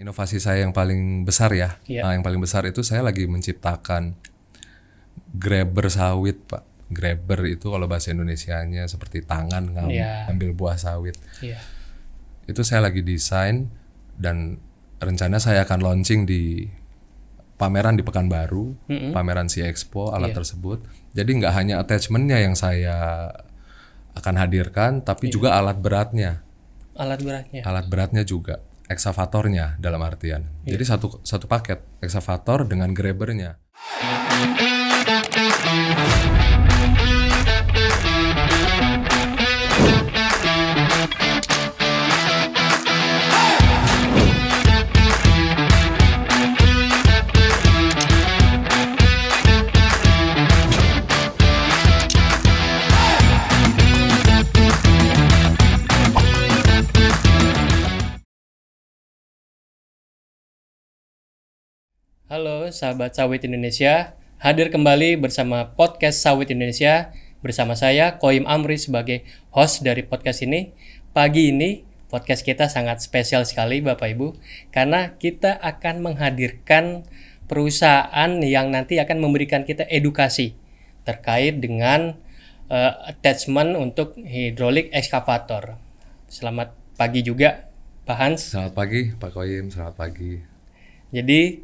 Inovasi saya yang paling besar ya. Iya. Nah, yang paling besar itu saya lagi menciptakan grabber sawit, Pak. Grabber itu kalau bahasa Indonesianya seperti tangan Iya. ngambil buah sawit. Iya. Itu saya lagi desain dan rencana saya akan launching di pameran di Pekanbaru, pameran Sea Expo alat tersebut. Jadi nggak hanya attachmentnya yang saya akan hadirkan, tapi juga alat beratnya. Alat beratnya. Alat beratnya juga, eksavatornya dalam artian. Jadi satu paket eksavator dengan grabbernya. Halo sahabat Sawit Indonesia, hadir kembali bersama podcast Sawit Indonesia bersama saya Koim Amri sebagai host dari podcast ini. Pagi ini podcast kita sangat spesial sekali Bapak Ibu karena kita akan menghadirkan perusahaan yang nanti akan memberikan kita edukasi terkait dengan attachment untuk hidrolik ekskavator. Selamat pagi juga Pak Hans. Selamat pagi Pak Koyim, selamat pagi. Jadi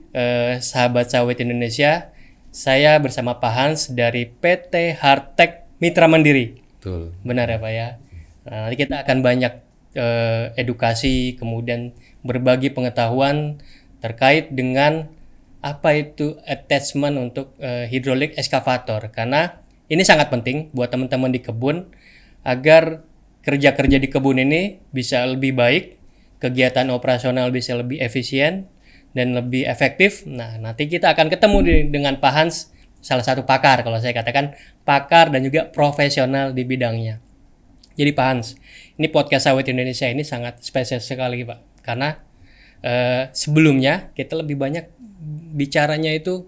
sahabat sawit Indonesia, saya bersama Pak Hans dari PT Hardtech Mitra Mandiri. Betul. Benar ya Pak ya. Nah, nanti kita akan banyak edukasi, kemudian berbagi pengetahuan terkait dengan apa itu attachment untuk hidrolik ekskavator. Karena ini sangat penting buat teman-teman di kebun agar kerja-kerja di kebun ini bisa lebih baik, kegiatan operasional bisa lebih efisien dan lebih efektif. Nah, nanti kita akan ketemu dengan Pak Hans, salah satu pakar, kalau saya katakan pakar dan juga profesional di bidangnya. Jadi Pak Hans, ini podcast Sawit Indonesia ini sangat spesial sekali Pak, karena sebelumnya kita lebih banyak bicaranya itu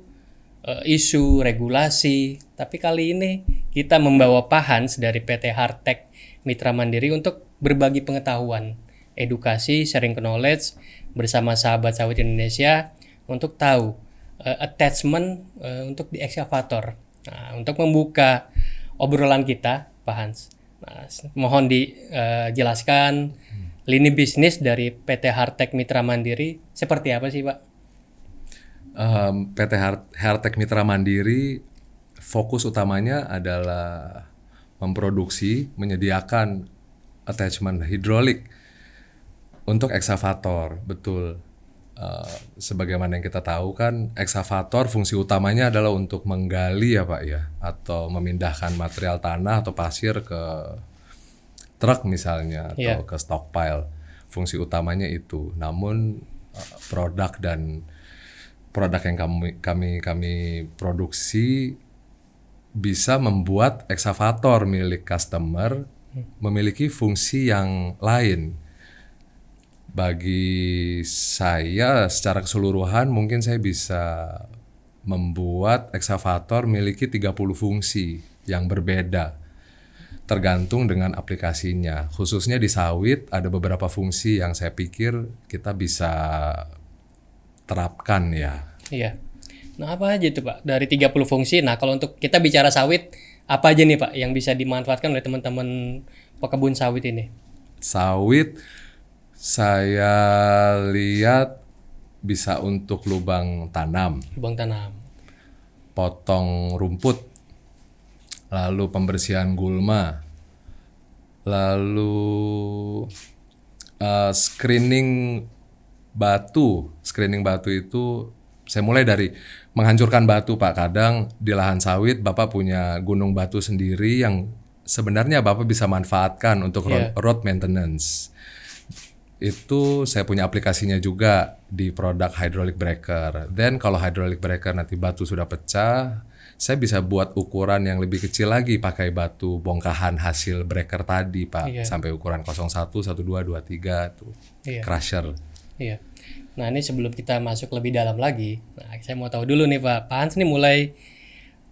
isu regulasi, tapi kali ini kita membawa Pak Hans dari PT Hardtech Mitra Mandiri untuk berbagi pengetahuan, edukasi, sharing knowledge bersama sahabat sawit Indonesia untuk tahu attachment untuk di ekskavator. Nah, untuk membuka obrolan kita, Pak Hans, mohon dijelaskan lini bisnis dari PT Hardtech Mitra Mandiri seperti apa sih, Pak? PT Hardtech Mitra Mandiri fokus utamanya adalah memproduksi, menyediakan attachment hidrolik untuk ekskavator. Betul. Sebagaimana yang kita tahu kan, ekskavator fungsi utamanya adalah untuk menggali ya Pak ya, atau memindahkan material tanah atau pasir ke truk misalnya atau ke stockpile. Fungsi utamanya itu. Namun produk yang kami produksi bisa membuat ekskavator milik customer memiliki fungsi yang lain. Bagi saya secara keseluruhan mungkin saya bisa membuat ekskavator memiliki 30 fungsi yang berbeda tergantung dengan aplikasinya. Khususnya di sawit ada beberapa fungsi yang saya pikir kita bisa terapkan ya. Iya. Nah, apa aja itu Pak dari 30 fungsi? Nah, kalau untuk kita bicara sawit, apa aja nih Pak yang bisa dimanfaatkan oleh teman-teman pekebun sawit ini? Sawit saya lihat bisa untuk lubang tanam, potong rumput, lalu pembersihan gulma, lalu screening batu. Screening batu itu saya mulai dari menghancurkan batu Pak. Kadang di lahan sawit Bapak punya gunung batu sendiri yang sebenarnya Bapak bisa manfaatkan untuk road maintenance. Itu saya punya aplikasinya juga di produk hydraulic breaker. Dan kalau hydraulic breaker nanti batu sudah pecah, saya bisa buat ukuran yang lebih kecil lagi pakai batu bongkahan hasil breaker tadi Pak. Sampai ukuran 01, 12, 23 tuh. Crusher. Iya. Nah, ini sebelum kita masuk lebih dalam lagi, saya mau tahu dulu nih Pak Hans ini mulai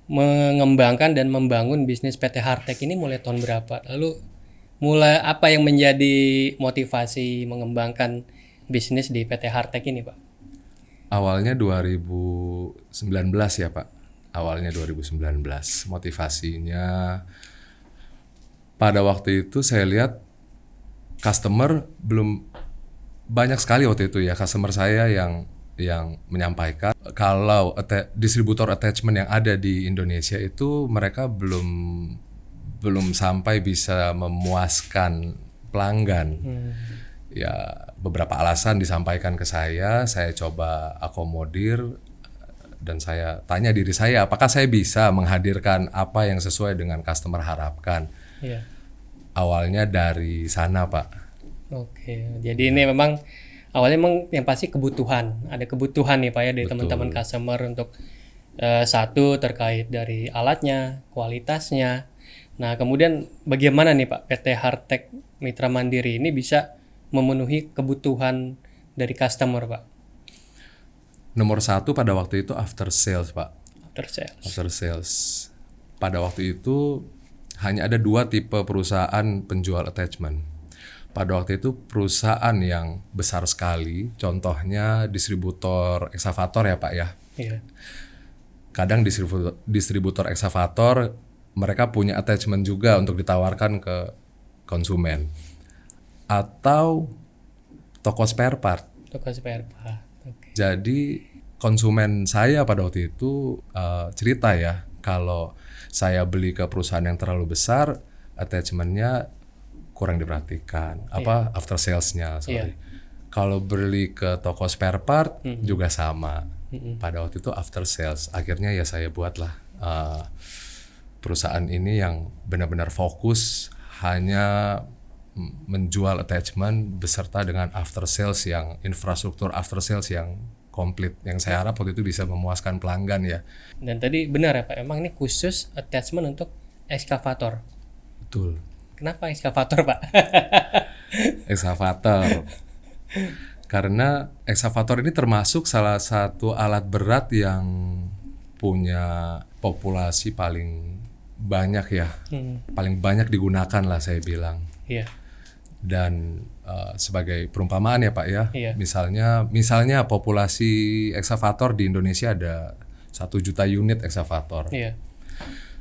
mengembangkan dan membangun bisnis PT Hardtech ini mulai tahun berapa? Lalu mulai apa yang menjadi motivasi mengembangkan bisnis di PT Hartek ini, Pak? Awalnya 2019 ya Pak. Awalnya 2019. Motivasinya pada waktu itu saya lihat customer belum banyak sekali waktu itu ya, customer saya yang menyampaikan kalau distributor attachment yang ada di Indonesia itu mereka belum sampai bisa memuaskan pelanggan. Ya beberapa alasan disampaikan ke saya coba akomodir dan saya tanya diri saya apakah saya bisa menghadirkan apa yang sesuai dengan customer harapkan. Iya. Awalnya dari sana Pak. Oke, jadi ini memang awalnya memang yang pasti kebutuhan, ada kebutuhan nih Pak ya dari teman-teman customer untuk satu terkait dari alatnya, kualitasnya. Nah kemudian bagaimana nih Pak PT Hartek Mitra Mandiri ini bisa memenuhi kebutuhan dari customer Pak? Nomor satu pada waktu itu after sales Pak. After sales. Pada waktu itu hanya ada 2 tipe perusahaan penjual attachment. Pada waktu itu perusahaan yang besar sekali, contohnya distributor eksavator ya Pak ya. Iya. Kadang distributor eksavator mereka punya attachment juga untuk ditawarkan ke konsumen. Atau toko spare part. Toko spare part. Oke. Jadi konsumen saya pada waktu itu cerita ya, kalau saya beli ke perusahaan yang terlalu besar, attachmentnya kurang diperhatikan, after salesnya, sorry. Kalau beli ke toko spare part juga sama. Pada waktu itu after sales, akhirnya ya saya buatlah perusahaan ini yang benar-benar fokus hanya menjual attachment beserta dengan after sales yang infrastruktur after sales yang komplit, yang saya harap waktu itu bisa memuaskan pelanggan ya. Dan tadi benar ya Pak, emang ini khusus attachment untuk ekskavator. Betul. Kenapa ekskavator Pak? Ekskavator. Karena ekskavator ini termasuk salah satu alat berat yang punya populasi paling banyak ya, paling banyak digunakan lah saya bilang. Iya. Dan sebagai perumpamaan ya Pak ya, Iya. misalnya populasi ekskavator di Indonesia ada 1 juta unit ekskavator. Iya.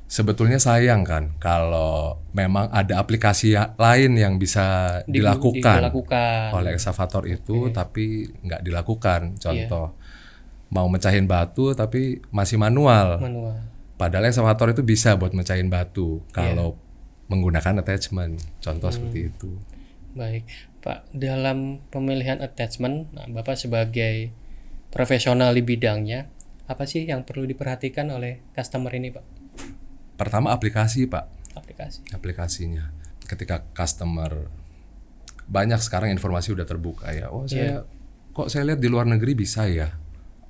Sebetulnya sayang kan kalau memang ada aplikasi lain yang bisa dilakukan oleh ekskavator itu, tapi nggak dilakukan. Contoh, mau mecahin batu tapi masih manual. Padahal ekskavator itu bisa buat mecahin batu kalau menggunakan attachment. Contoh seperti itu. Baik, Pak. Dalam pemilihan attachment, nah, Bapak sebagai profesional di bidangnya, apa sih yang perlu diperhatikan oleh customer ini, Pak? Pertama aplikasi Pak. Aplikasinya. Ketika customer, banyak sekarang informasi udah terbuka ya. Oh saya lihat di luar negeri bisa ya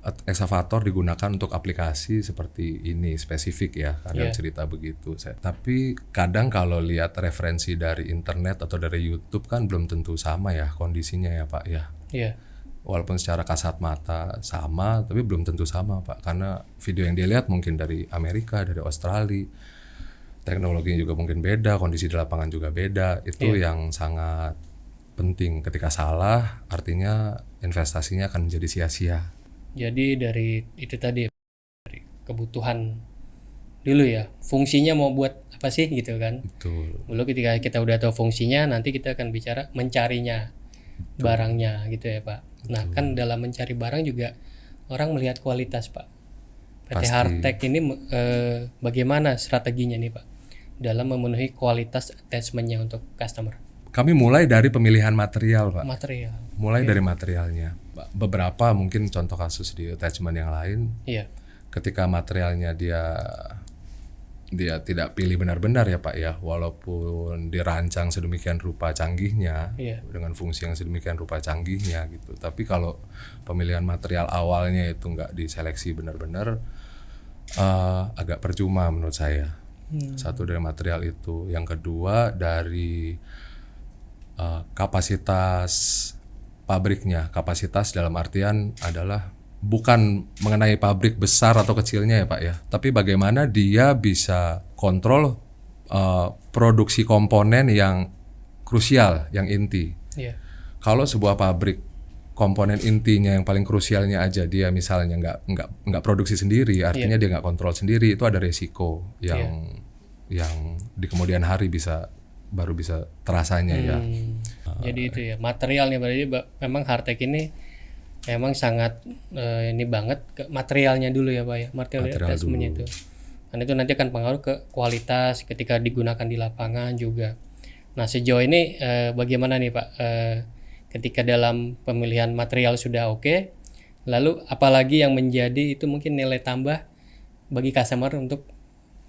ekskavator digunakan untuk aplikasi seperti ini spesifik ya. Kadang cerita begitu. Tapi kadang kalau lihat referensi dari internet atau dari YouTube kan belum tentu sama ya kondisinya ya Pak ya. Iya. Walaupun secara kasat mata sama, tapi belum tentu sama Pak. Karena video yang dia lihat mungkin dari Amerika, dari Australia. Teknologinya juga mungkin beda, kondisi di lapangan juga beda. Itu yang sangat penting. Ketika salah, artinya investasinya akan menjadi sia-sia. Jadi dari itu tadi, dari kebutuhan dulu ya. Fungsinya mau buat apa sih gitu kan. Betul. Lalu ketika kita udah tahu fungsinya, nanti kita akan bicara mencarinya. Barangnya gitu ya Pak. Nah kan dalam mencari barang juga orang melihat kualitas Pak. PT Hartek ini bagaimana strateginya nih Pak dalam memenuhi kualitas attachmentnya untuk customer? Kami mulai dari pemilihan material Pak. Mulai dari materialnya. Beberapa mungkin contoh kasus di attachment yang lain. Iya. Ketika materialnya dia tidak pilih benar-benar ya Pak ya, walaupun dirancang sedemikian rupa canggihnya, dengan fungsi yang sedemikian rupa canggihnya gitu. Tapi kalau pemilihan material awalnya itu nggak diseleksi benar-benar, agak percuma menurut saya. Satu dari material itu, yang kedua dari kapasitas pabriknya. Kapasitas dalam artian adalah bukan mengenai pabrik besar atau kecilnya ya Pak ya, tapi bagaimana dia bisa kontrol produksi komponen yang krusial, yang inti. Kalau sebuah pabrik komponen intinya yang paling krusialnya aja dia misalnya nggak produksi sendiri, artinya dia nggak kontrol sendiri, itu ada resiko yang di kemudian hari baru bisa terasanya ya. Jadi itu ya materialnya berarti memang Hardtech ini memang sangat ini banget ke materialnya dulu ya Pak ya, material attachment-nya itu. Dan itu nanti akan pengaruh ke kualitas ketika digunakan di lapangan juga. Nah sejauh ini bagaimana nih Pak ketika dalam pemilihan material sudah oke, lalu apalagi yang menjadi itu mungkin nilai tambah bagi customer untuk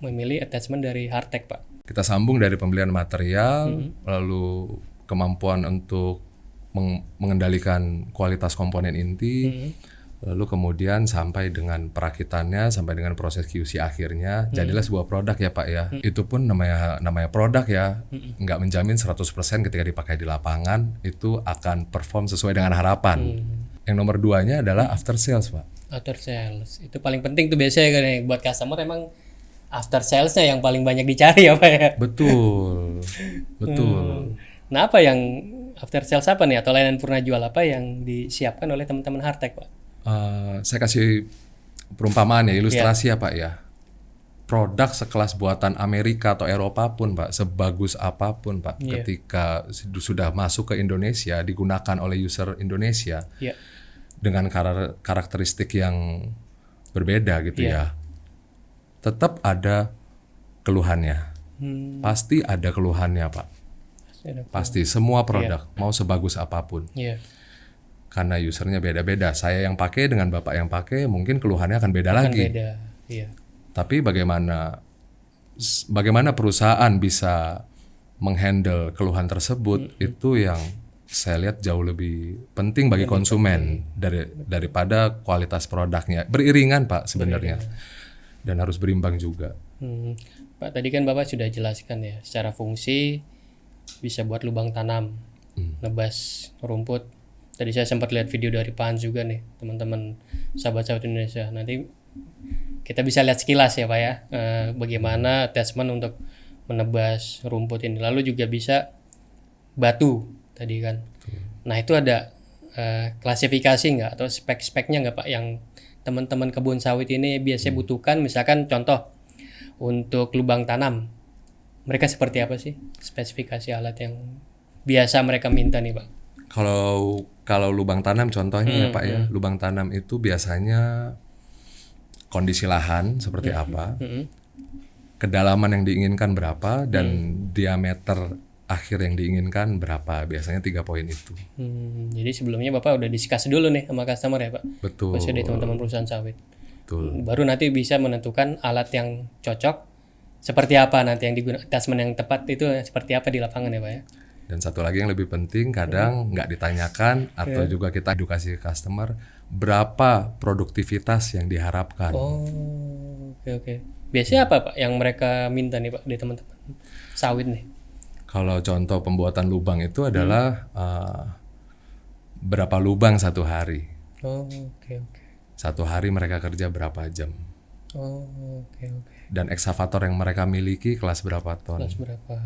memilih attachment dari Hardtech Pak? Kita sambung dari pembelian material, lalu kemampuan untuk mengendalikan kualitas komponen inti, lalu kemudian sampai dengan perakitannya, sampai dengan proses QC akhirnya, jadilah sebuah produk ya Pak ya. Itu pun namanya produk ya, nggak menjamin 100% ketika dipakai di lapangan itu akan perform sesuai dengan harapan. Yang nomor 2-nya adalah after sales Pak. After sales, itu paling penting tuh biasanya kan ya, buat customer emang after salesnya yang paling banyak dicari ya Pak ya. Betul. Nah apa yang after sales apa nih atau layanan purna jual apa yang disiapkan oleh teman-teman Hardtech Pak? Saya kasih perumpamaan ya, ilustrasi ya Pak ya. Produk sekelas buatan Amerika atau Eropa pun Pak, sebagus apapun Pak, ketika sudah masuk ke Indonesia, digunakan oleh user Indonesia dengan karakteristik yang berbeda gitu ya, tetap ada keluhannya. Pasti ada keluhannya Pak. Pasti semua produk mau sebagus apapun. Karena usernya beda-beda. Saya yang pakai dengan Bapak yang pakai mungkin keluhannya akan beda lagi. Tapi bagaimana perusahaan bisa menghandle keluhan tersebut itu yang saya lihat jauh lebih penting bagi konsumen daripada kualitas produknya. Beriringan Pak sebenarnya. Dan harus berimbang juga. Pak tadi kan Bapak sudah jelaskan ya secara fungsi bisa buat lubang tanam, nebas rumput. Tadi saya sempat lihat video dari Pak Hans juga nih, teman-teman sahabat-sahabat Indonesia. Nanti kita bisa lihat sekilas ya Pak ya, bagaimana attachment untuk menebas rumput ini. Lalu juga bisa batu tadi kan. Nah itu ada klasifikasi nggak atau spek-speknya nggak Pak yang teman-teman kebun sawit ini biasanya butuhkan? Misalkan contoh untuk lubang tanam, mereka seperti apa sih spesifikasi alat yang biasa mereka minta nih Pak? Kalau lubang tanam contohnya ya Pak ya, lubang tanam itu biasanya kondisi lahan seperti apa, kedalaman yang diinginkan berapa, dan diameter akhir yang diinginkan berapa. Biasanya 3 poin itu. Jadi sebelumnya Bapak udah discuss dulu nih sama customer ya Pak? Betul. Pasti dari teman-teman perusahaan sawit. Betul. Baru nanti bisa menentukan alat yang cocok seperti apa nanti yang digunakan, attachment yang tepat itu seperti apa di lapangan ya Pak ya? Dan satu lagi yang lebih penting, kadang nggak ditanyakan atau juga kita edukasi customer berapa produktivitas yang diharapkan. Oke. Biasanya apa Pak yang mereka minta nih Pak dari teman-teman sawit nih? Kalau contoh pembuatan lubang itu adalah berapa lubang satu hari. Oke. Satu hari mereka kerja berapa jam. Oke. Dan eksavator yang mereka miliki kelas berapa ton. Kelas berapa?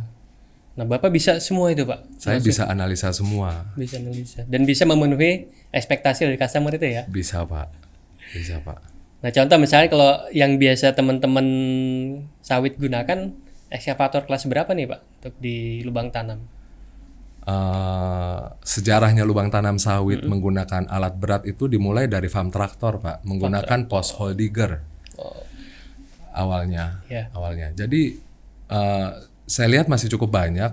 Nah Bapak bisa semua itu Pak? Saya bisa analisa semua. Bisa analisa. Dan bisa memenuhi ekspektasi dari customer itu ya? Bisa Pak. Nah contoh misalnya kalau yang biasa teman-teman sawit gunakan, ekskavator kelas berapa nih Pak untuk di lubang tanam? Sejarahnya lubang tanam sawit menggunakan alat berat itu dimulai dari farm traktor Pak, menggunakan post hole digger. Awalnya. Jadi saya lihat masih cukup banyak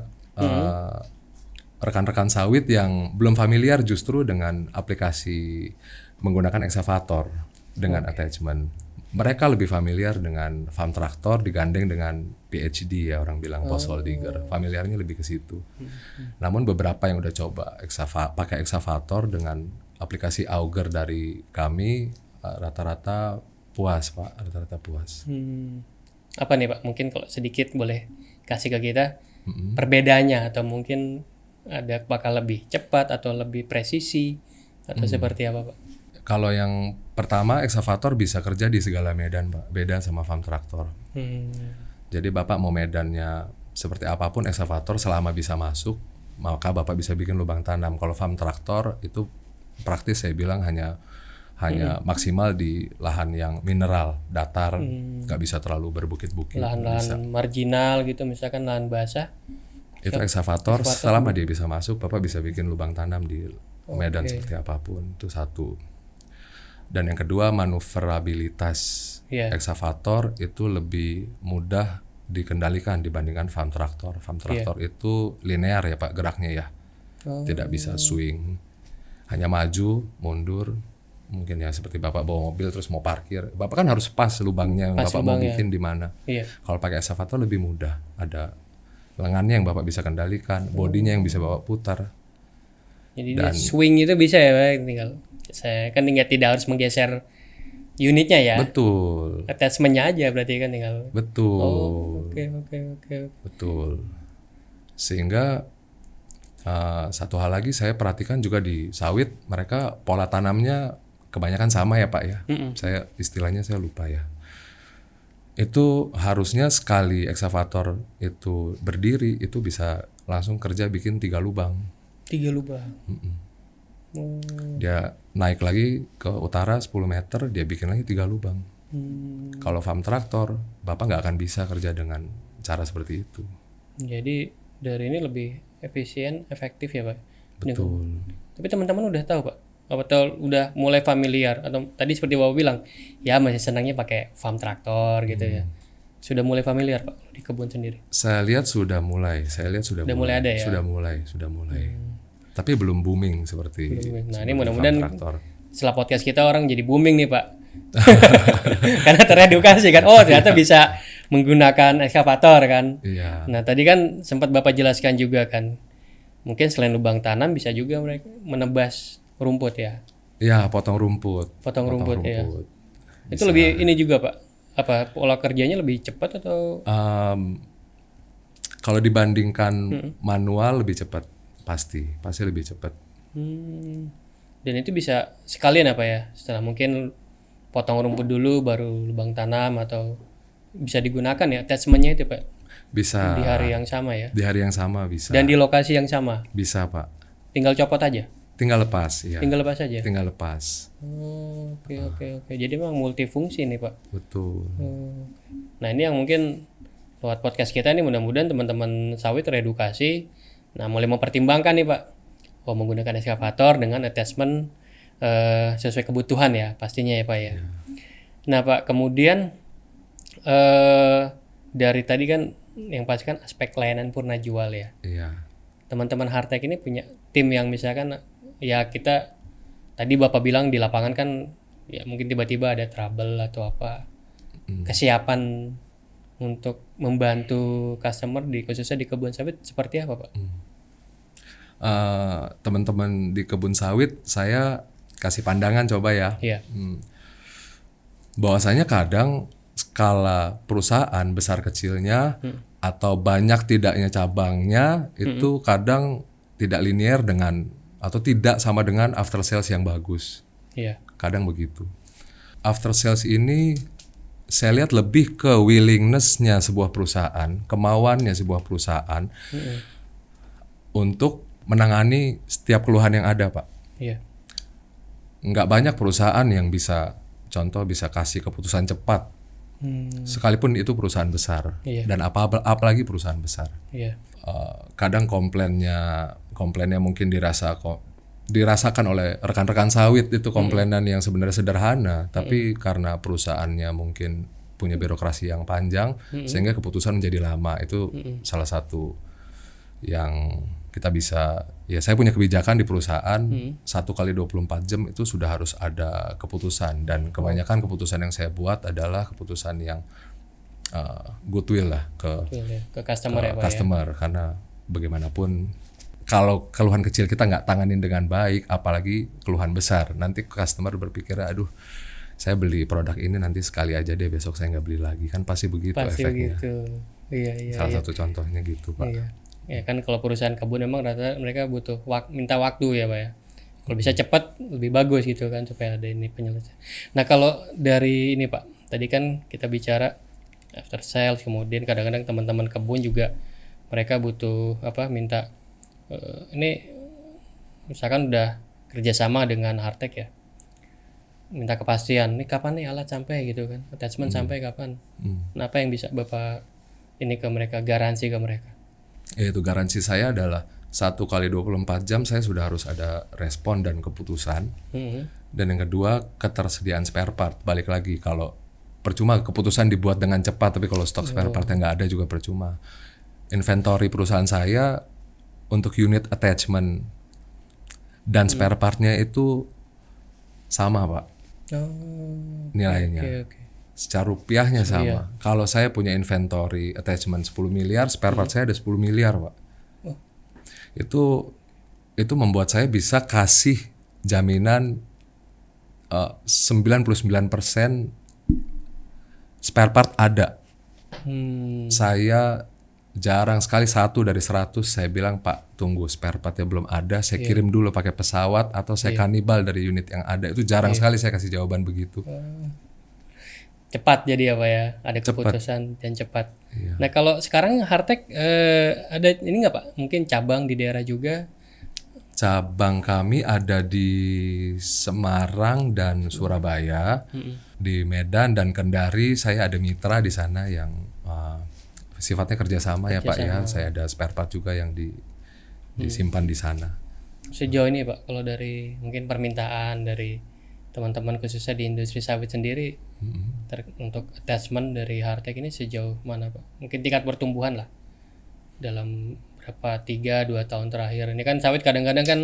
rekan-rekan sawit yang belum familiar justru dengan aplikasi menggunakan eksavator dengan attachment. Mereka lebih familiar dengan farm traktor digandeng dengan PhD ya, orang bilang post hole digger. Familiarnya lebih ke situ. Namun beberapa yang udah coba pakai eksavator dengan aplikasi auger dari kami rata-rata puas Pak, Apa nih Pak? Mungkin kalau sedikit boleh kasih ke kita perbedaannya, atau mungkin ada bakal lebih cepat atau lebih presisi atau seperti apa Pak? Kalau yang pertama, eksavator bisa kerja di segala medan Pak, beda sama farm traktor. Jadi Bapak mau medannya seperti apapun, eksavator selama bisa masuk, maka Bapak bisa bikin lubang tanam. Kalau farm traktor itu praktis saya bilang hanya maksimal di lahan yang mineral, datar, nggak bisa terlalu berbukit-bukit. Lahan-lahan marginal gitu, misalkan lahan basah. Itu ekskavator selama dia bisa masuk, Bapak bisa bikin lubang tanam di medan seperti apapun. Itu satu. Dan yang kedua, manuverabilitas ekskavator itu lebih mudah dikendalikan dibandingkan farm traktor. Farm traktor itu linear ya Pak geraknya ya, tidak bisa swing, hanya maju, mundur. Mungkin ya seperti Bapak bawa mobil terus mau parkir, Bapak kan harus pas lubangnya yang Bapak mau bikin di mana. Kalau pakai ekskavator lebih mudah, ada lengannya yang Bapak bisa kendalikan, bodinya yang bisa Bapak putar. Jadi swing itu bisa ya Pak, tinggal tidak harus menggeser unitnya ya. Betul. Attachment-nya aja berarti kan tinggal. Betul. Oke. Betul. Sehingga satu hal lagi saya perhatikan juga di sawit, mereka pola tanamnya kebanyakan sama ya Pak ya. Saya istilahnya saya lupa ya. Itu harusnya sekali ekskavator itu berdiri itu bisa langsung kerja bikin 3 lubang. 3 lubang. Dia naik lagi ke utara 10 meter, dia bikin lagi 3 lubang. Kalau farm traktor, Bapak nggak akan bisa kerja dengan cara seperti itu. Jadi dari ini lebih efisien, efektif ya Pak. Betul. Tapi teman-teman udah tahu Pak? Atau udah mulai familiar? Atau tadi seperti Bapak bilang, ya masih senangnya pakai farm traktor gitu ya. Sudah mulai familiar Pak di kebun sendiri? Saya lihat sudah mulai. Mulai ada ya? Sudah mulai. Tapi belum booming seperti. Nah ini mudah-mudahan setelah podcast kita orang jadi booming nih Pak. Karena teredukasi kan. Oh ternyata bisa menggunakan ekskavator kan. Iya. Nah tadi kan sempat Bapak jelaskan juga kan. Mungkin selain lubang tanam bisa juga mereka menebas rumput ya. Iya, potong rumput. Potong rumput. Ya. Itu lebih ini juga Pak. Apa pola kerjanya lebih cepat atau? Kalau dibandingkan manual lebih cepat, pasti lebih cepat. Dan itu bisa sekalian apa ya? Setelah mungkin potong rumput dulu baru lubang tanam atau bisa digunakan ya attachment-nya itu Pak? Bisa. Di hari yang sama ya? Di hari yang sama bisa. Dan di lokasi yang sama? Bisa Pak. Tinggal copot aja? Tinggal lepas ya. Tinggal lepas aja? Tinggal lepas. Oke. Jadi memang multifungsi nih Pak? Betul. Nah ini yang mungkin lewat podcast kita nih mudah-mudahan teman-teman sawit teredukasi. Nah mulai mempertimbangkan nih Pak. Menggunakan ekskavator dengan attachment sesuai kebutuhan ya pastinya ya Pak ya. Nah Pak kemudian dari tadi kan yang pasti kan aspek layanan purna jual ya. Iya. Teman-teman Hardtech ini punya tim yang misalkan ya kita tadi Bapak bilang di lapangan kan ya mungkin tiba-tiba ada trouble atau apa. Kesiapan untuk membantu customer khususnya di kebun sawit seperti apa Pak? Teman-teman di kebun sawit saya kasih pandangan coba ya. Iya. Bahwasanya kadang skala perusahaan besar kecilnya atau banyak tidaknya cabangnya itu kadang tidak linear dengan atau tidak sama dengan after sales yang bagus. Iya. Kadang begitu. After sales ini saya lihat lebih ke willingness-nya sebuah perusahaan, kemauannya sebuah perusahaan untuk menangani setiap keluhan yang ada, Pak. Iya. Nggak banyak perusahaan yang bisa kasih keputusan cepat, sekalipun itu perusahaan besar, dan apalagi perusahaan besar. Iya. Kadang komplainnya mungkin dirasakan oleh rekan-rekan sawit itu komplainan yang sebenarnya sederhana, tapi karena perusahaannya mungkin punya birokrasi yang panjang, sehingga keputusan menjadi lama. Itu salah satu yang kita bisa, ya saya punya kebijakan di perusahaan 1 kali 24 jam itu sudah harus ada keputusan, dan kebanyakan keputusan yang saya buat adalah keputusan yang goodwill lah ke customer ya Pak customer ya? Karena bagaimanapun kalau keluhan kecil kita nggak tanganin dengan baik, apalagi keluhan besar, nanti customer berpikir aduh saya beli produk ini nanti sekali aja deh, besok saya nggak beli lagi, kan pasti begitu efeknya. Begitu. Iya. Salah satu contohnya gitu Pak. Iya. Ya kan kalau perusahaan kebun memang rata mereka butuh minta waktu ya Pak ya. Kalau bisa cepat lebih bagus gitu kan supaya ada ini penyelesaian. Nah kalau dari ini Pak, tadi kan kita bicara after sales, kemudian kadang-kadang teman-teman kebun juga mereka butuh minta ini misalkan udah kerjasama dengan Hardtech ya, minta kepastian, nih kapan nih alat sampai gitu kan, attachment sampai kapan. Nah, apa yang bisa Bapak ini ke mereka, garansi ke mereka? Yaitu garansi saya adalah 1 kali 24 jam saya sudah harus ada respon dan keputusan. Dan yang kedua, ketersediaan spare part. Balik lagi, kalau percuma keputusan dibuat dengan cepat, tapi kalau stok spare part yang nggak ada juga percuma. Inventory perusahaan saya untuk unit attachment dan spare partnya itu sama, Pak, Oh, nilainya. oke. Secara rupiahnya sama. Kalau saya punya inventory attachment 10 miliar, spare part saya ada 10 miliar, Pak. Itu membuat saya bisa kasih jaminan 99% spare part ada. Saya jarang sekali 1 dari 100 saya bilang, Pak, tunggu spare partnya belum ada, saya kirim dulu pakai pesawat atau saya kanibal dari unit yang ada. Itu jarang sekali saya kasih jawaban begitu. Cepat jadi apa ya, ada keputusan dan cepat. Nah, kalau sekarang Hardtech ada ini nggak Pak, mungkin cabang di daerah juga? Cabang kami ada di Semarang dan Surabaya, di Medan dan Kendari. Saya ada mitra di sana yang sifatnya kerjasama ya Pak ya. Saya ada spare part juga yang disimpan di sana. Sejauh ini Pak, kalau dari mungkin permintaan dari teman-teman khususnya di industri sawit sendiri, untuk attachment dari Hardtech ini sejauh mana Pak? Mungkin tingkat pertumbuhan lah dalam berapa 3-2 tahun terakhir. Ini kan sawit kadang-kadang kan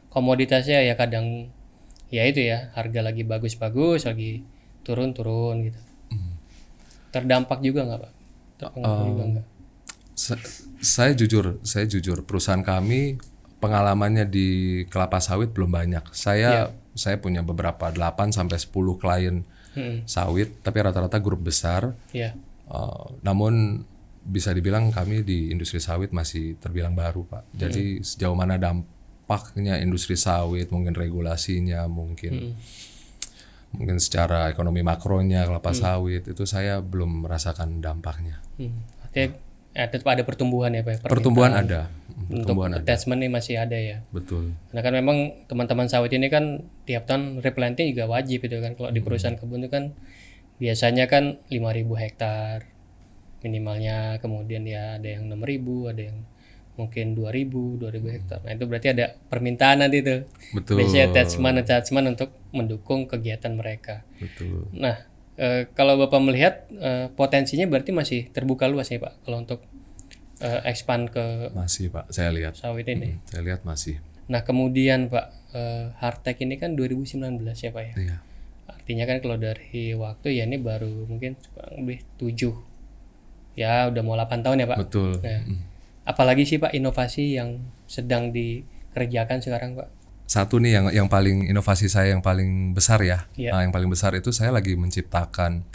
komoditasnya ya kadang ya itu ya, harga lagi bagus-bagus, lagi turun-turun gitu. Terdampak juga nggak Pak? Terpengaruh juga nggak? Saya jujur perusahaan kami pengalamannya di kelapa sawit belum banyak. Saya punya beberapa 8 sampai 10 klien sawit, tapi rata-rata grup besar. Namun bisa dibilang kami di industri sawit masih terbilang baru, Pak. Jadi sejauh mana dampaknya industri sawit, mungkin regulasinya, mungkin secara ekonomi makronya kelapa sawit itu saya belum merasakan dampaknya. Artinya tetap ada pertumbuhan ya Pak? Ya? Pertumbuhan ada. Untuk attachment ini masih ada ya. Betul. Karena kan memang teman-teman sawit ini kan tiap tahun replanting juga wajib itu kan. Kalau di perusahaan kebun itu kan biasanya kan 5.000 hektar minimalnya, kemudian ya ada yang 6.000, ada yang mungkin 2.000 hektar. Nah itu berarti ada permintaan nanti tuh. Betul. Biasanya attachment untuk mendukung kegiatan mereka. Betul. Nah kalau Bapak melihat potensinya berarti masih terbuka luas ya Pak kalau untuk expand ke masih Pak, saya lihat sawit ini. Saya lihat masih. Nah kemudian Pak, Hardtech ini kan 2019 ya Pak ya. Iya. Artinya kan kalau dari waktu ya ini baru mungkin kurang lebih 7 ya, udah mau 8 tahun ya Pak. Betul. Nah, apalagi sih Pak inovasi yang sedang dikerjakan sekarang Pak? Satu nih yang paling inovasi saya yang paling besar ya. Iya. Nah, yang paling besar itu saya lagi menciptakan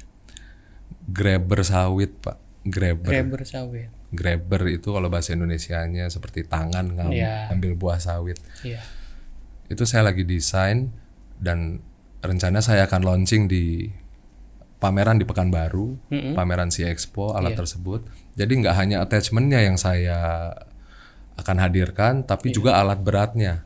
grabber sawit Pak. Grabber sawit. Grabber itu kalau bahasa Indonesianya seperti tangan ngambil buah sawit. Iya. Itu saya lagi desain dan rencana saya akan launching di pameran di Pekanbaru, pameran Sea Expo alat tersebut. Jadi nggak hanya attachmentnya yang saya akan hadirkan, tapi juga alat beratnya.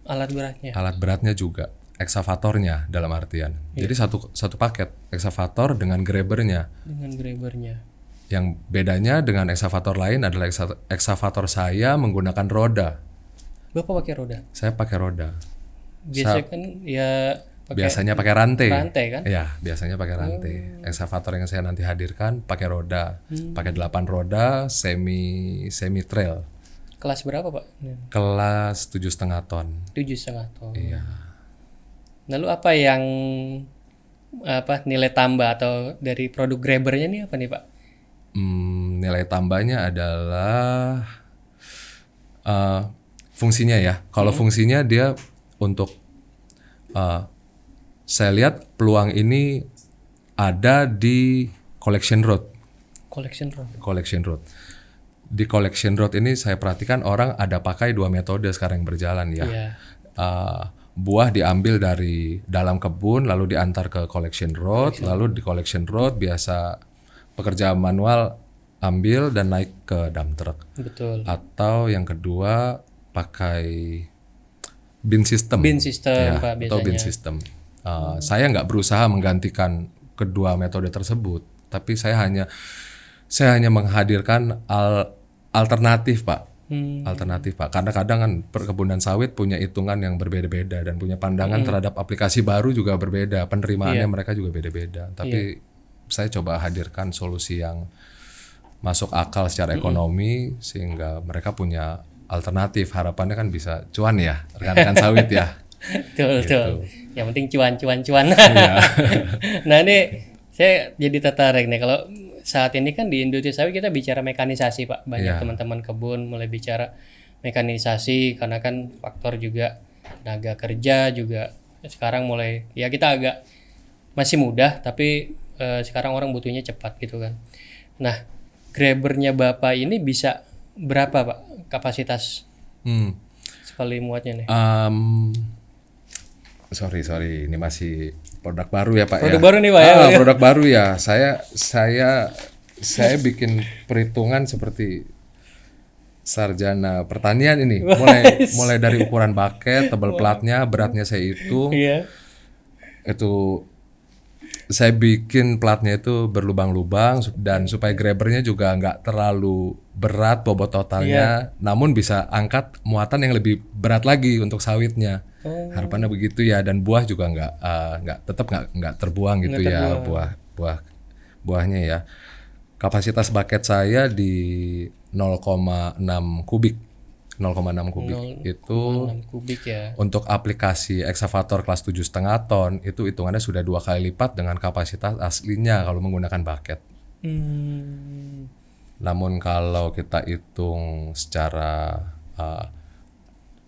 Alat beratnya. Alat beratnya juga, eksavatornya dalam artian. Jadi satu paket eksavator dengan grabbernya. Dengan grabbernya. Yang bedanya dengan eksavator lain adalah eksavator saya menggunakan roda. Bapak pakai roda? Saya pakai roda. Biasanya kan ya biasanya pakai rantai. Rantai kan? Iya, biasanya pakai rantai. Eksavator yang saya nanti hadirkan pakai roda. Pakai 8 roda semi trail. Kelas berapa Pak? Kelas 7,5 ton. 7,5 ton. Iya. Lalu apa yang nilai tambah atau dari produk grabbernya nih apa nih Pak? Nilai tambahnya adalah fungsinya ya. Kalau fungsinya dia untuk saya lihat peluang ini ada di collection road. Collection road. Di collection road ini saya perhatikan orang ada pakai 2 metode sekarang yang berjalan ya. Buah diambil dari dalam kebun lalu diantar ke collection road, lalu di collection road biasa pekerja manual ambil dan naik ke dump truck. Betul. Atau yang kedua pakai bin system. Bin system, Ya, Pak, atau bin biasanya. system. Saya nggak berusaha menggantikan kedua metode tersebut, tapi saya hanya menghadirkan alternatif, Pak. Alternatif, Pak. Karena kadang kan perkebunan sawit punya hitungan yang berbeda-beda dan punya pandangan terhadap aplikasi baru juga berbeda, penerimaannya mereka juga beda-beda. Tapi saya coba hadirkan solusi yang masuk akal secara ekonomi sehingga mereka punya alternatif. Harapannya kan bisa cuan ya, rekan-rekan sawit ya. Betul, betul. Yang penting cuan. Iya. Nah, ini saya jadi tertarik nih kalau saat ini kan di industri sawit kita bicara mekanisasi, Pak. Banyak Iya. teman-teman kebun mulai bicara mekanisasi karena kan faktor juga tenaga kerja juga sekarang mulai ya kita agak masih mudah tapi sekarang orang butuhnya cepat gitu kan. Nah, grabbernya Bapak ini bisa berapa, Pak, kapasitas Hmm. sekali muatnya nih? Sorry, ini masih produk baru ya, Pak. Produk ya. baru nih, Pak, ya? Produk baru ya. Saya bikin perhitungan seperti sarjana pertanian ini. Mulai dari ukuran bucket, tebal platnya, beratnya saya hitung. Iya. Itu saya bikin platnya itu berlubang-lubang dan supaya grabbernya juga nggak terlalu berat bobot totalnya, namun bisa angkat muatan yang lebih berat lagi untuk sawitnya. Harapannya begitu ya, dan buah juga tetap nggak terbuang gitu ya, buahnya ya. Kapasitas bucket saya di 0,6 kubik. 0,6 kubik itu 6 kubik ya. untuk aplikasi eksavator kelas 7,5 ton itu hitungannya sudah 2 kali lipat dengan kapasitas aslinya kalau menggunakan bucket. Namun kalau kita hitung secara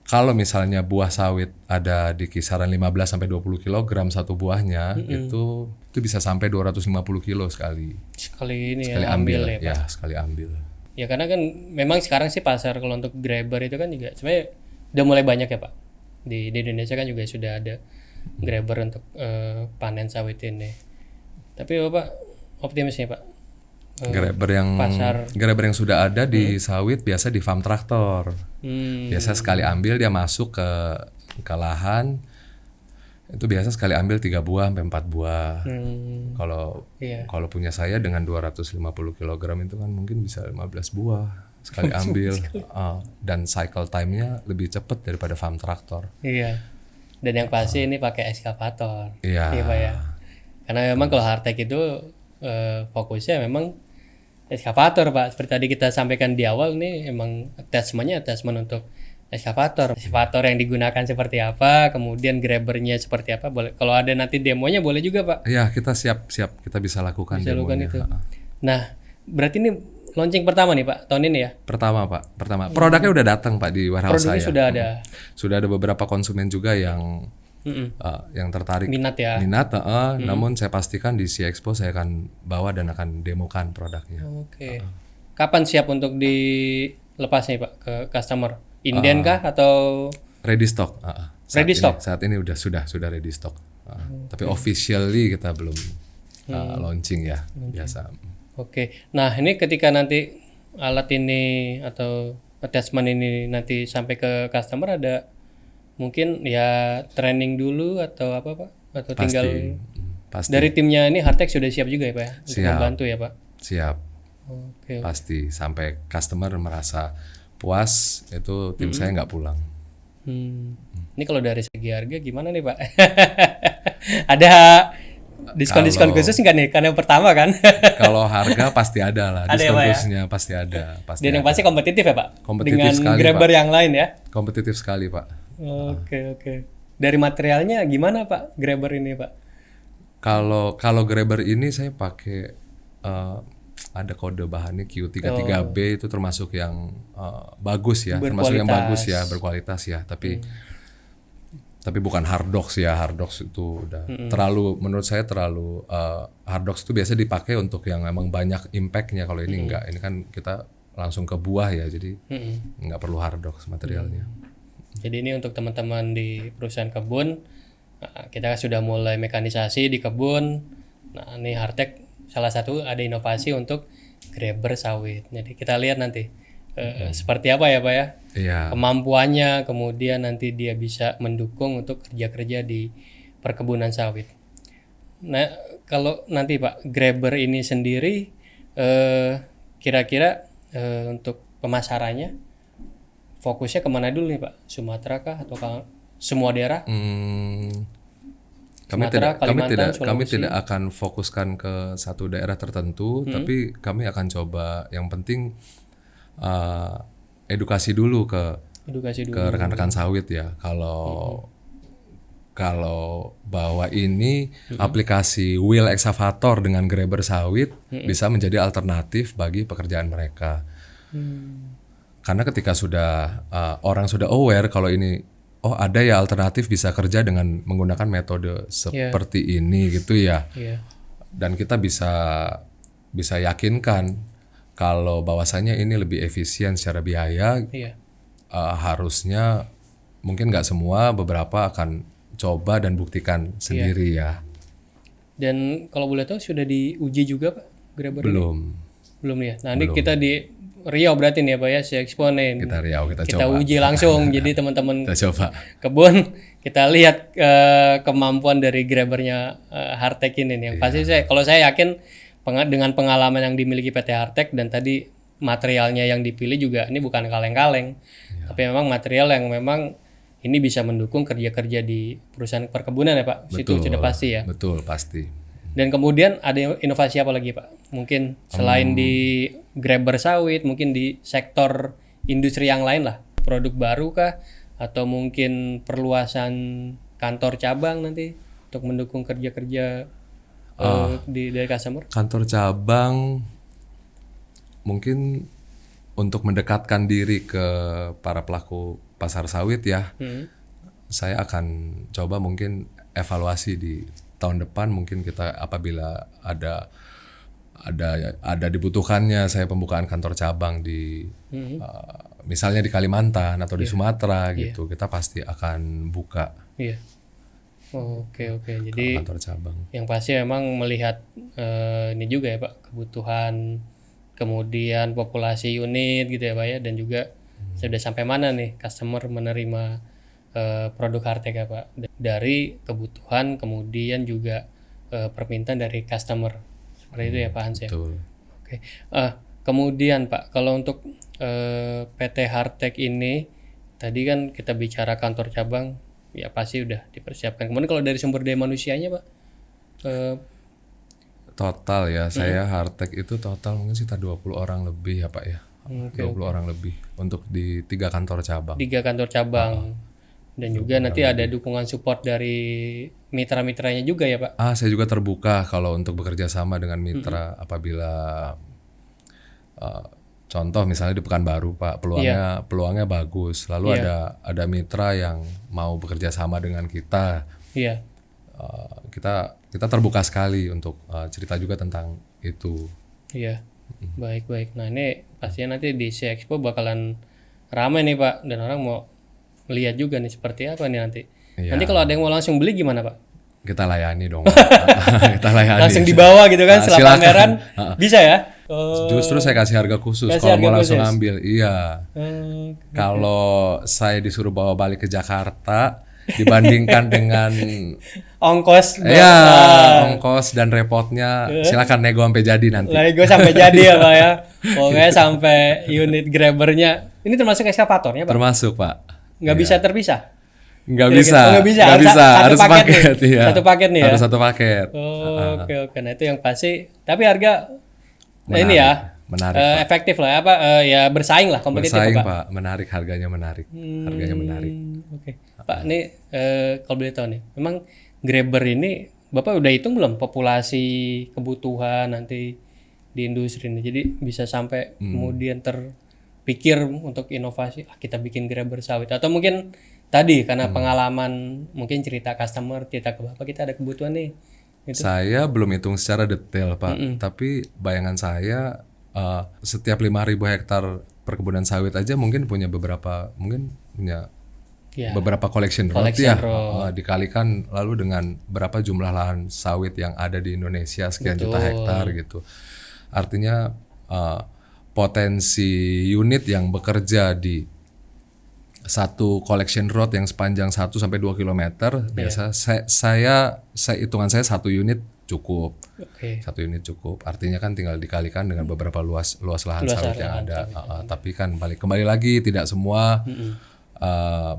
kalau misalnya buah sawit ada di kisaran 15 sampai 20 kg satu buahnya, itu bisa sampai 250 kilo sekali Sekali ambil ya, Pak. ya, sekali ambil. Ya karena kan memang sekarang sih pasar kalau untuk grabber itu kan juga sebenarnya udah mulai banyak ya, Pak. Di Indonesia kan juga sudah ada grabber untuk panen sawit ini. Tapi Bapak optimis nih, Pak. Grabber yang sudah ada di sawit biasa di farm traktor. Biasa sekali ambil dia masuk ke lahan, itu biasa sekali ambil 3 buah sampai 4 buah. Kalau punya saya dengan 250 kg itu kan mungkin bisa 15 buah sekali ambil. Dan cycle time-nya lebih cepat daripada farm traktor. Iya. Dan yang pasti ini pakai ekskavator. Iya. Iya, Pak ya. Karena memang kalau hardtech itu fokusnya memang ekskavator, Pak. Seperti tadi kita sampaikan di awal nih, emang attachment untuk ekskavator yang digunakan seperti apa, kemudian grabbernya seperti apa. Boleh, kalau ada nanti demonya boleh juga, Pak. Iya, kita siap kita bisa lakukan demonya. Itu. Nah, berarti ini launching pertama nih, Pak, tahun ini ya? Pertama. Produknya udah datang, Pak, di warehouse Produknya saya. sudah ada. Sudah ada beberapa konsumen juga yang tertarik Minat ya. Namun saya pastikan di Sea Expo saya akan bawa dan akan demokan produknya. Oke. Kapan siap untuk dilepas nih, Pak, ke customer? Inden kah atau Ready stock. Ready stock? Saat ini sudah ready stock. Tapi officially kita belum launching ya, biasa. Oke. Nah, ini ketika nanti alat ini atau attachment ini nanti sampai ke customer, ada mungkin ya training dulu atau apa, Pak? Atau tinggal Pasti. dari timnya ini hardtech sudah siap juga ya, Pak ya? Untuk membantu ya, Pak? Siap. Oke. Pasti sampai customer merasa puas, itu tim saya nggak pulang. Ini kalau dari segi harga gimana nih, Pak? Ada diskon khusus nggak nih? Karena yang pertama kan. Kalau harga pasti ada lah, Ada diskon ya, Pak, ya? khususnya pasti ada. Dan yang pasti kompetitif ya, Pak? Kompetitif dengan sekali, grabber Pak. yang lain ya? Kompetitif sekali, Pak. Oke. Dari materialnya gimana, Pak, grabber ini, Pak? Kalau grabber ini saya pakai ada kode bahannya Q33B, itu termasuk yang bagus ya, termasuk yang bagus ya, berkualitas ya. Tapi bukan Hardox ya. Hardox itu udah terlalu, menurut saya terlalu, Hardox itu biasa dipakai untuk yang memang banyak impactnya. Kalau ini enggak, ini kan kita langsung ke buah ya, jadi nggak perlu Hardox materialnya. Jadi ini untuk teman-teman di perusahaan kebun, kita sudah mulai mekanisasi di kebun. Nah, ini hardtech salah satu ada inovasi untuk grabber sawit. Jadi kita lihat nanti seperti apa ya Pak ya, Iya. kemampuannya, kemudian nanti dia bisa mendukung untuk kerja-kerja di perkebunan sawit. Nah, kalau nanti Pak Grabber ini sendiri kira-kira untuk pemasarannya fokusnya kemana dulu nih Pak? Sumatera kah atau semua daerah? Kami Sumatera, Kalimantan, kami Sulawesi. tidak akan fokuskan ke satu daerah tertentu, tapi kami akan coba yang penting edukasi dulu ke Edukasi dulu. rekan-rekan sawit ya. Kalau bahwa ini aplikasi wheel excavator dengan grabber sawit bisa menjadi alternatif bagi pekerjaan mereka. Karena ketika sudah orang sudah aware kalau ini ada ya alternatif bisa kerja dengan menggunakan metode seperti ini gitu ya. Iya. Dan kita bisa yakinkan kalau bahwasanya ini lebih efisien secara biaya. Iya. Harusnya mungkin nggak semua, beberapa akan coba dan buktikan sendiri ya. Dan kalau boleh tahu sudah diuji juga Pak Grabber ini? Belum ya. Nah, ini kita di Riau berarti nih ya Pak ya, si Expo nih. Kita Riau kita Kita coba. uji langsung. Jadi teman-teman Kita coba. kebun kita lihat kemampuan dari Grabbernya Hartek ini nih. Yang pasti kalau saya yakin dengan pengalaman yang dimiliki PT Hartek dan tadi materialnya yang dipilih juga ini bukan kaleng-kaleng. Tapi memang material yang memang ini bisa mendukung kerja-kerja di perusahaan perkebunan ya Pak. Itu sudah pasti ya. Betul, pasti. Dan kemudian ada inovasi apa lagi Pak? Mungkin selain di grabber sawit, mungkin di sektor industri yang lain lah. Produk baru kah? Atau mungkin perluasan kantor cabang nanti untuk mendukung kerja-kerja dari customer? Kantor cabang mungkin untuk mendekatkan diri ke para pelaku pasar sawit ya. Saya akan coba mungkin evaluasi di tahun depan, mungkin kita apabila ada dibutuhkannya saya pembukaan kantor cabang di misalnya di Kalimantan atau di Sumatera gitu, kita pasti akan buka Iya. Oke. Jadi kantor cabang. yang pasti memang melihat ini juga ya Pak, kebutuhan, kemudian populasi unit gitu ya Pak ya, dan juga sudah sampai mana nih customer menerima produk Hartek ya Pak, dari kebutuhan kemudian juga permintaan dari customer, seperti itu ya Pak Hans ya. Betul. Oke. Kemudian Pak, kalau untuk PT Hartek ini tadi kan kita bicara kantor cabang ya pasti udah dipersiapkan. Kemudian kalau dari sumber daya manusianya Pak, Total ya, saya Hartek itu total mungkin sekitar 20 orang lebih ya Pak ya. 20 orang lebih untuk di 3 kantor cabang. 3 kantor cabang. Dan juga nanti ada dukungan support dari mitra-mitranya juga ya Pak. Saya juga terbuka kalau untuk bekerja sama dengan mitra apabila contoh misalnya di Pekanbaru Pak, peluangnya bagus. Lalu ada mitra yang mau bekerja sama dengan kita. Iya. Kita terbuka sekali untuk cerita juga tentang itu. Iya. Baik. Nah, ini pastinya nanti di Si Expo bakalan ramai nih Pak, dan orang mau lihat juga nih seperti apa nih nanti. Iya. Nanti kalau ada yang mau langsung beli gimana Pak? Kita layani dong. Kita layani. Langsung dibawa gitu kan setelah silakan. pameran. Bisa ya? Justru saya kasih harga khusus kalau mau langsung ambil. Iya. Kalau saya disuruh bawa balik ke Jakarta dibandingkan dengan ongkos ongkos dan repotnya, silakan nego sampai jadi nanti. Nego sampai jadi ya Pak ya. Pokoknya sampai unit grabbernya. Ini termasuk ekskavatornya Pak? Termasuk Pak. Nggak bisa terpisah? Nggak bisa. Harus satu paket nih. ya. Satu paket nih ya. Harus satu paket. Oke. Nah itu yang pasti. Tapi harga ini ya menarik. Efektif lah ya bersaing lah, kompetitif bersaing Pak. Menarik, harganya menarik. Harganya menarik. Oke. Pak ini kalau boleh tahu nih, memang grabber ini Bapak udah hitung belum populasi kebutuhan nanti di industri ini? Jadi bisa sampai kemudian terpikir untuk inovasi, kita bikin grabber sawit, atau mungkin tadi karena pengalaman mungkin cerita customer, cerita ke Bapak, kita ada kebutuhan nih. Gitu. Saya belum hitung secara detail Pak, tapi bayangan saya setiap 5.000 hektar perkebunan sawit aja mungkin punya beberapa collection road ya. Dikalikan lalu dengan berapa jumlah lahan sawit yang ada di Indonesia, sekian juta hektar gitu. Artinya potensi unit yang bekerja di satu collection road yang sepanjang 1 sampai 2 kilometer biasa saya hitungan saya 1 unit cukup. Oke. 1 unit cukup. Artinya kan tinggal dikalikan dengan beberapa luas lahan Luas sawit yang lahan ada. Tapi kan kembali lagi tidak semua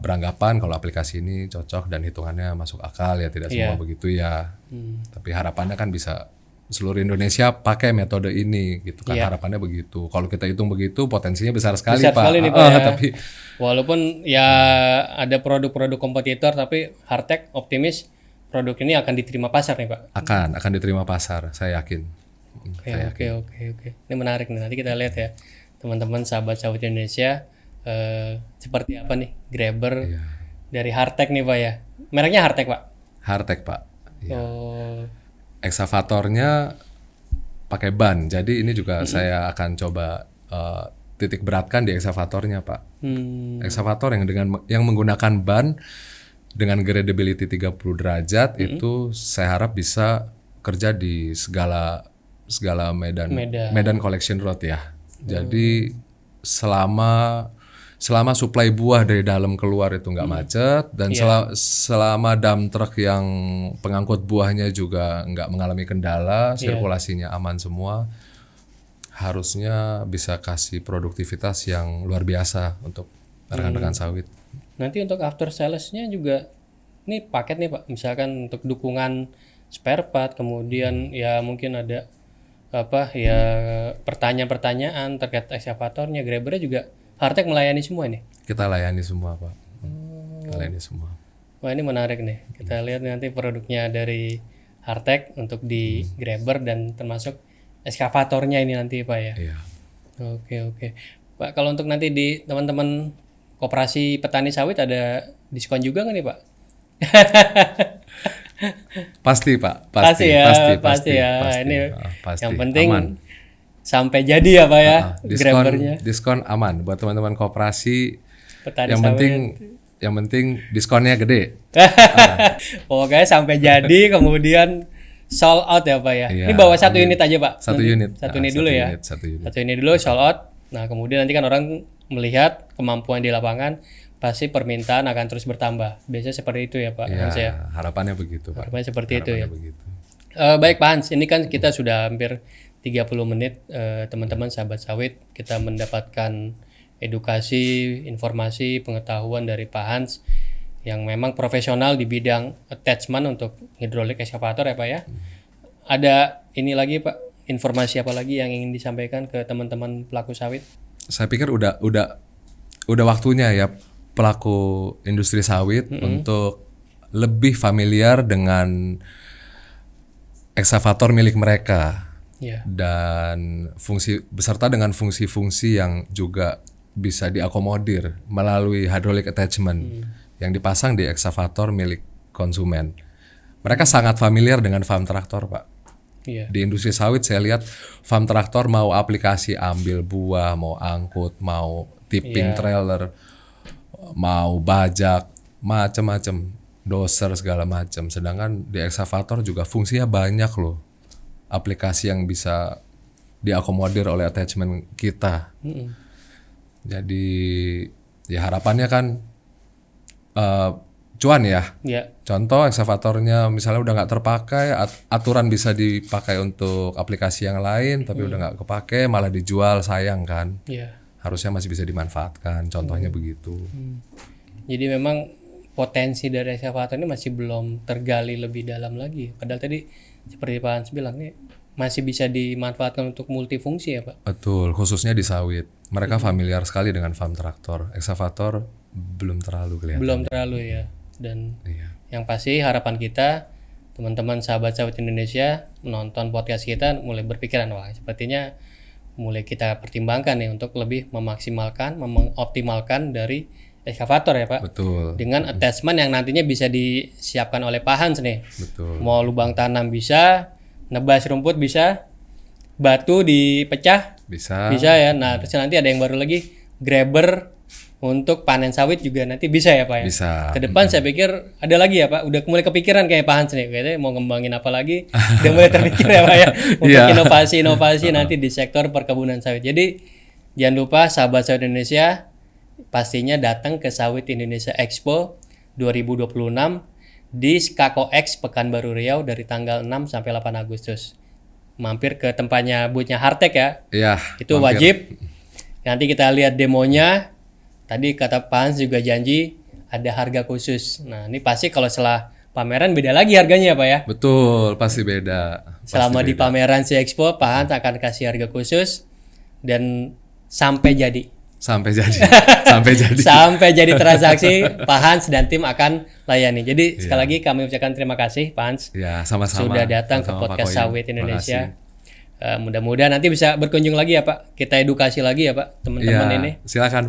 beranggapan kalau aplikasi ini cocok dan hitungannya masuk akal ya, tidak semua begitu ya. Tapi harapannya kan bisa seluruh Indonesia pakai metode ini gitu kan, harapannya begitu. Kalau kita hitung begitu potensinya besar sekali Besar Pak. sekali nih, Pak, ya. Tapi Walaupun ya ada produk-produk kompetitor, tapi Hardtech optimis produk ini akan diterima pasar nih, Pak. akan diterima pasar, saya yakin. Oke. Ini menarik nih. Nanti kita lihat ya, teman-teman sahabat sawit Indonesia, seperti apa nih Grabber dari Hardtech nih, Pak ya. Mereknya Hardtech, Pak. Hardtech Pak. Iya. Oh, Eksavatornya pakai ban. Jadi ini juga saya akan coba titik beratkan di eksavatornya Pak. Eksavator yang menggunakan ban dengan gradability 30 derajat itu saya harap bisa kerja di segala medan collection road ya. Jadi selama supply buah dari dalam keluar itu nggak macet dan selama dump truck yang pengangkut buahnya juga nggak mengalami kendala, sirkulasinya aman semua, harusnya bisa kasih produktivitas yang luar biasa untuk rekan-rekan sawit. nanti untuk after salesnya juga ini paket nih, Pak. Misalkan untuk dukungan spare part, kemudian ya mungkin ada pertanyaan-pertanyaan terkait ekskavatornya, Grabbernya juga Hardtech melayani semua nih. Kita layani semua Pak. Kita layani semua. Wah, ini menarik nih. Kita lihat nanti produknya dari Hardtech untuk di Grabber dan termasuk ekskavatornya ini nanti, Pak ya. Iya. Oke. Pak, kalau untuk nanti di teman-teman Koperasi Petani Sawit ada diskon juga nggak nih, Pak? Pasti Pak. Pasti ya. Ini pasti. yang penting aman. sampai jadi ya, Pak ya. Diskon aman buat teman-teman koperasi. Petani Yang penting diskonnya gede. Pokoknya sampai jadi kemudian sold out ya, Pak ya. Iya, Ini bawa 1 unit aja, Pak. Satu unit. Satu unit dulu ya. Satu unit. Satu unit dulu sold out. Nah, kemudian nanti kan orang melihat kemampuan di lapangan, pasti permintaan akan terus bertambah. Biasanya seperti itu ya, Pak Hans ya. Harapannya begitu Pak. Harapannya seperti itu ya. Begitu. Baik Pak Hans, ini kan kita sudah hampir 30 menit teman-teman sahabat sawit, kita mendapatkan edukasi, informasi, pengetahuan dari Pak Hans yang memang profesional di bidang attachment untuk hidrolik ekskavator ya Pak ya. Ada ini lagi Pak, informasi apa lagi yang ingin disampaikan ke teman-teman pelaku sawit? Saya pikir udah waktunya ya pelaku industri sawit untuk lebih familiar dengan ekskavator milik mereka. Dan beserta dengan fungsi-fungsi yang juga bisa diakomodir melalui hydraulic attachment yang dipasang di ekskavator milik konsumen. Mereka sangat familiar dengan farm traktor, Pak. Di industri sawit saya lihat farm traktor mau aplikasi ambil buah, mau angkut, mau tipping trailer, mau bajak, macam-macam, doser segala macam. Sedangkan di ekskavator juga fungsinya banyak loh. Aplikasi yang bisa diakomodir oleh attachment kita. Jadi ya harapannya kan cuan ya. Contoh ekskavatornya misalnya udah nggak terpakai, aturan bisa dipakai untuk aplikasi yang lain, tapi udah nggak kepake, malah dijual, sayang kan. Harusnya masih bisa dimanfaatkan. Contohnya begitu. Jadi memang potensi dari ekskavator ini masih belum tergali lebih dalam lagi. Padahal tadi seperti Pak Hans bilang nih masih bisa dimanfaatkan untuk multifungsi ya Pak. Betul, khususnya di sawit. Mereka familiar sekali dengan farm traktor. Ekskavator belum terlalu kelihatan. Belum terlalu ya. Dan yang pasti harapan kita teman-teman sahabat sawit Indonesia menonton podcast kita mulai berpikiran wah sepertinya mulai kita pertimbangkan nih untuk lebih memaksimalkan, mengoptimalkan dari ekskavator ya Pak. Betul. Dengan attachment yang nantinya bisa disiapkan oleh Pak Hans nih. Betul. Mau lubang tanam bisa, nebas rumput bisa, batu dipecah bisa ya. Nah terus nanti ada yang baru lagi Grabber untuk panen sawit juga nanti bisa ya Pak ya. Bisa. Kedepan saya pikir ada lagi ya Pak. Udah mulai kepikiran kayak Pak Hans nih. Kayaknya mau ngembangin apa lagi. Udah mulai terpikir ya Pak ya. Untuk inovasi-inovasi nanti di sektor perkebunan sawit. Jadi Jangan lupa sahabat sawit Indonesia pastinya datang ke Sawit Indonesia Expo 2026 di Skako X Pekanbaru Riau dari tanggal 6 sampai 8 Agustus. Mampir ke tempatnya boothnya Hartek ya. Iya. Itu mampir. wajib. Nanti kita lihat demonya. Tadi kata Pak Hans juga janji ada harga khusus. Nah, ini pasti kalau setelah pameran beda lagi harganya Pak ya. Betul, pasti beda. Selama di pameran si Expo, Pak Hans akan kasih harga khusus dan sampai jadi. Sampai jadi. Sampai jadi. Sampai jadi transaksi, Pak Hans dan tim akan layani. Jadi sekali lagi kami ucapkan terima kasih Pak Hans Ya, sama-sama. sudah datang ke Sama-sama, Pak podcast Koyum. Sawit Indonesia. Makasih. Mudah-mudahan nanti bisa berkunjung lagi ya Pak. Kita edukasi lagi ya Pak teman-teman Iya, ini. silakan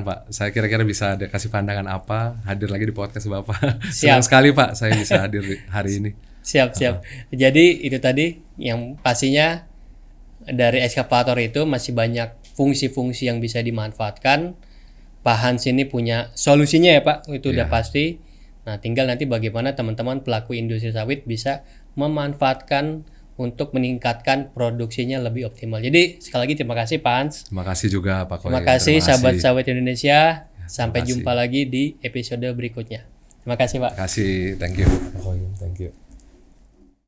Pak. Saya kira-kira bisa ada kasih pandangan apa hadir lagi di podcast Bapak. Siap. Senang sekali Pak, saya bisa hadir hari ini. Siap. Jadi itu tadi yang pastinya dari ekskavator itu masih banyak fungsi-fungsi yang bisa dimanfaatkan. Pak Hans ini punya solusinya ya Pak, itu udah pasti. Nah, tinggal nanti bagaimana teman-teman pelaku industri sawit bisa memanfaatkan untuk meningkatkan produksinya lebih optimal. Jadi sekali lagi terima kasih Pak Hans. Terima kasih juga Pak Koyum. Terima kasih sahabat sawit Indonesia. Sampai kasih. jumpa lagi di episode berikutnya. Terima kasih Pak. Terima kasih, thank you Pak Koyum, thank you.